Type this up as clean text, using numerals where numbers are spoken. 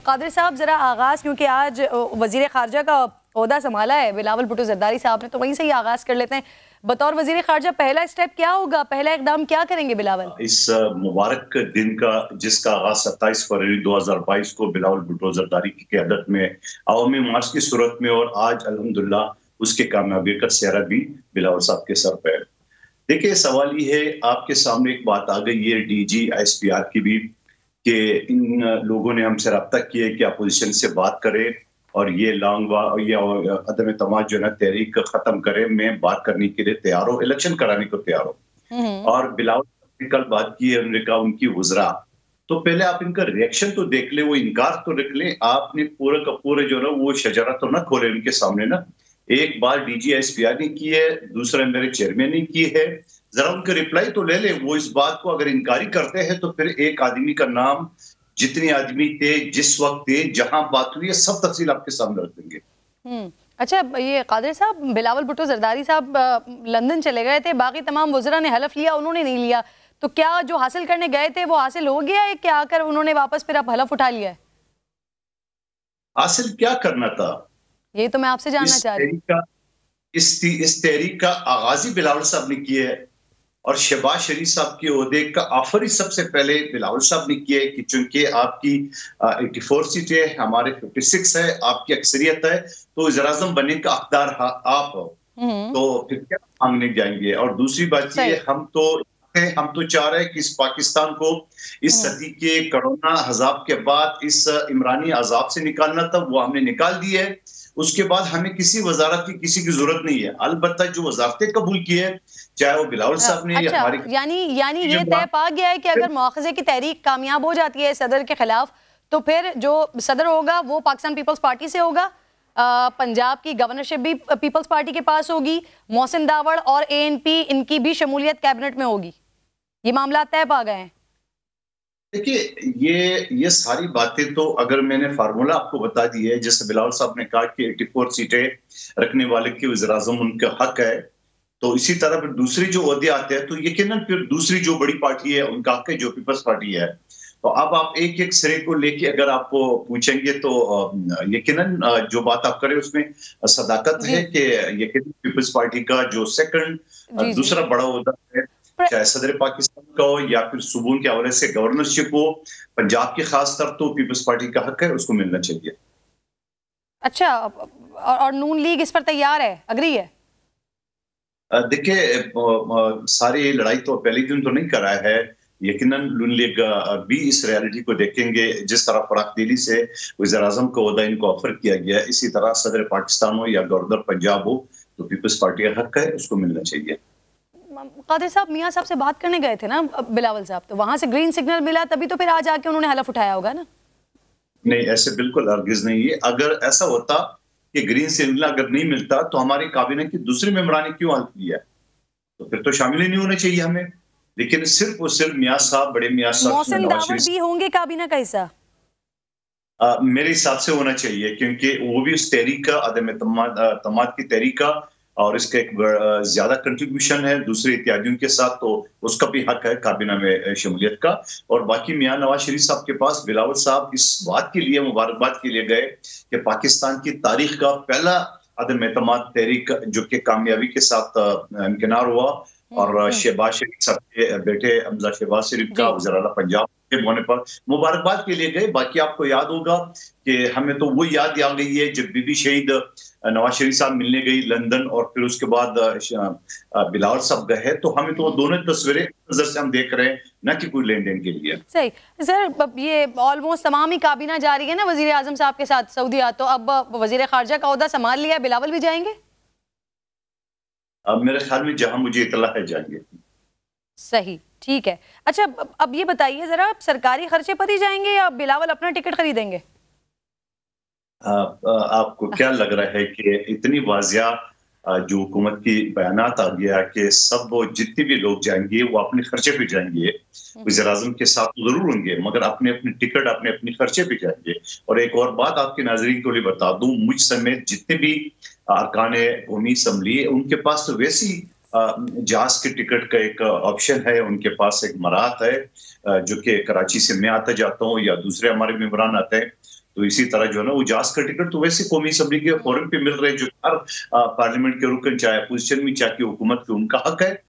قادر صاحب ذرا آغاز، کیونکہ آج وزیر خارجہ کا عہدہ سنبھالا ہے بلاول بھٹو زرداری صاحب نے، تو وہیں سے ہی آغاز کر لیتے ہیں. بطور وزیر خارجہ پہلا اسٹیپ کیا ہوگا، پہلا اقدام کیا کریں گے بلاول؟ اس مبارک دن کا جس کا آغاز 27 فروری 2022 کو بلاول بھٹو زرداری کی قیادت میں عوامی مارچ کی صورت میں، اور آج الحمدللہ اس کے کامیابی کا سہرا بھی بلاول صاحب کے سر پہ ہے. دیکھیں سوال یہ ہے، آپ کے سامنے ایک بات آ گئی ہے D G S P R کی بھی، کہ ان لوگوں نے ہم سے رابطہ کیا کہ اپوزیشن سے بات کرے اور یہ عدم اعتماد جو ہے نا تحریک ختم کرے. میں بات کرنے کے لیے تیار ہوں، الیکشن کرانے کو تیار ہوں. اور بلاول نے کل بات کی ہے، انہوں نے کہا ان کی وزراء، تو پہلے آپ ان کا ریئیکشن تو دیکھ لیں، وہ انکار تو رکھ لیں. آپ نے پورے کا پورے جو نا وہ شجرہ تو نہ کھولے ان کے سامنے نا. ایک بار D G S P R نے کی ہے، دوسرا میرے چیئرمین نے کی ہے. ذرا ان کا ریپلائی تو لے لیں. وہ اس بات کو اگر انکاری کرتے ہیں تو پھر ایک آدمی کا نام، جتنے آدمی تھے، جس وقت تھے، جہاں بات ہوئی ہے، سب تفصیل آپ کے سامنے رکھ دیں گے. اچھا یہ قادر صاحب، بلاول بھٹو زرداری صاحب لندن چلے گئے تھے، باقی تمام وزراء نے حلف لیا، انہوں نے نہیں لیا، تو کیا جو حاصل کرنے گئے تھے وہ حاصل ہو گیا ہے کہ آ کر انہوں نے واپس پھر اب حلف اٹھا لیا ہے؟ حاصل کیا کرنا تھا، یہ تو میں آپ سے جاننا چاہ رہی ہوں. اس تحریک کا آغاز ہی بلاول صاحب نے کیا ہے، اور شہباز شریف صاحب کے عہدے کا آفر ہی سب سے پہلے بلاول صاحب نے کیا ہے، کہ چونکہ آپ کی 84 سیٹیں، ہمارے 56 ہے، آپ کی اکثریت ہے، تو وزیر اعظم بننے کا حقدار آپ ہو، تو پھر کیا مانگنے جائیں گے. اور دوسری بات یہ، ہم تو چاہ رہے ہیں کہ اس پاکستان کو اس صدی کے کرونا عذاب کے بعد اس عمرانی عذاب سے نکالنا تھا، وہ ہم نے نکال دی ہے. اس کے بعد ہمیں کسی وزارت کی کسی کی ضرورت نہیں ہے. البتہ جو وزارتیں قبول کی ہے، چاہے وہ بلاول صاحب نے، یعنی یہ طے پا گیا ہے کہ اگر مواخذے کی تحریک کامیاب ہو جاتی ہے صدر کے خلاف، تو پھر جو صدر ہوگا وہ پاکستان پیپلز پارٹی سے ہوگا، پنجاب کی گورنرشپ بھی پیپلز پارٹی کے پاس ہوگی، محسن داوڑ اور اے این پی ان کی بھی شمولیت کیبنٹ میں ہوگی. یہ معاملات طے پا گئے ہیں. دیکھیے یہ ساری باتیں تو اگر میں نے فارمولا آپ کو بتا دی ہے، جیسے بلاول صاحب نے کہا کہ 84 سیٹیں رکھنے والے کی وزیر اعظم ان کا حق ہے، تو اسی طرح پھر دوسری جو عہدے آتے ہیں تو یقیناً پھر دوسری جو بڑی پارٹی ہے ان کا حق ہے، جو پیپلز پارٹی ہے. تو اب آپ ایک ایک سرے کو لے کے اگر آپ کو پوچھیں گے تو یقیناً جو بات آپ کریں اس میں صداقت ہے، کہ یقیناً پیپلز پارٹی کا جو سیکنڈ دوسرا بڑا عہدہ ہے، چاہے صدر پاکستان کا ہو یا پھر صوبوں کے حوالے سے گورنرشپ ہو، پنجاب کی خاص طور تو پیپلز پارٹی کا حق ہے، اس کو ملنا چاہیے. اچھا، اور نون لیگ اس پر تیار ہے، اگری ہے؟ دیکھیں ساری لڑائی تو پہلی دن تو نہیں کرا ہے. یقیناً نون لیگ بھی اس ریالٹی کو دیکھیں گے. جس طرح فراق دلی سے وزیر اعظم کا عہدہ ان کو آفر کیا گیا، اسی طرح صدر پاکستان ہو یا گورنر پنجاب ہو تو پیپلز پارٹی کا حق ہے، اس کو ملنا چاہیے. قادر صاحب، میاں صاحب سے بات کرنے گئے تھے نا بلاول صاحب، تو وہاں سے گرین سگنل ملا، تبھی تو پھر آج آ کے انہوں نے حلف اٹھایا ہوگا نا؟ نہیں، ایسے بالکل ہرگز نہیں ہے. اگر ایسا ہوتا کہ گرین سگنل اگر نہیں ملتا تو ہماری کابینہ کی دوسری ممبران نے کیوں حلف لیا، تو پھر تو شامل ہی نہیں ہونا چاہیے ہمیں. لیکن صرف اور صرف میاں صاحب، بڑے میاں صاحب، محسن داوڑ بھی ہوں گے کابینہ کا حصہ؟ میرے حساب سے ہونا چاہیے، کیونکہ وہ بھی اس تحریک کا، عدم اعتماد کی تحریک کا، اور اس کا ایک زیادہ کنٹریبیوشن ہے دوسرے اتحادیوں کے ساتھ، تو اس کا بھی حق ہے کابینہ میں شمولیت کا. اور باقی میاں نواز شریف صاحب کے پاس بلاول صاحب اس بات کے لیے مبارکباد کے لیے گئے کہ پاکستان کی تاریخ کا پہلا عدم اعتماد تحریک جو کہ کامیابی کے ساتھ امکنار ہوا، اور شہباز شریف صاحب کے بیٹے حمزہ شہباز شریف کا وزیر اعلیٰ پنجاب کے ہونے پر مبارکباد کے لیے گئے. باقی آپ کو یاد ہوگا کہ ہمیں تو وہ یاد آ گئی ہے جب بی بی شہید نواز شریف صاحب ملنے گئی لندن، اور پھر اس کے بعد بلاول صاحب گئے، تو ہمیں تو دونوں تصویریں نظر سے ہم دیکھ رہے ہیں، نہ کہ کوئی لین دین کے لیے. صحیح سر، یہ آلموسٹ تمام ہی کابینہ جاری ہے نا وزیر اعظم صاحب کے ساتھ سعودیہ، تو اب وزیر خارجہ کا عہدہ سنبھال لیا ہے، بلاول بھی جائیں گے؟ میرے خیال میں جہاں مجھے اطلاع ہے جائیں گے. صحیح، ٹھیک ہے. اچھا اب یہ بتائیے ذرا، سرکاری خرچے پر ہی جائیں گے یا بلاول اپنا ٹکٹ خریدیں گے؟ آپ کو کیا لگ رہا ہے کہ اتنی واضح جو حکومت کی بیانات آ گیا کہ سب جتنے بھی لوگ جائیں گے وہ اپنے خرچے پہ جائیں گے، وزیر اعظم کے ساتھ ضرور ہوں گے مگر اپنے اپنے ٹکٹ اپنے خرچے پہ جائیں گے. اور ایک اور بات آپ کے ناظرین کو لیے بتا دوں، مجھ سمیت جتنے بھی ارکان قومی اسمبلی، ان کے پاس تو ویسی جہاز کے ٹکٹ کا ایک آپشن ہے. ان کے پاس ایک مرات ہے جو کہ کراچی سے میں آتا جاتا ہوں یا دوسرے ہمارے ممبران آتے ہیں، تو اسی طرح جو ہے نا اجاز کا ٹکٹ تو ویسے قومی اسمبلی کے فورم پہ مل رہے جو ہر پارلیمنٹ کے رکن چاہے اپوزیشن میں چاہے حکومت کے ان کا حق ہے.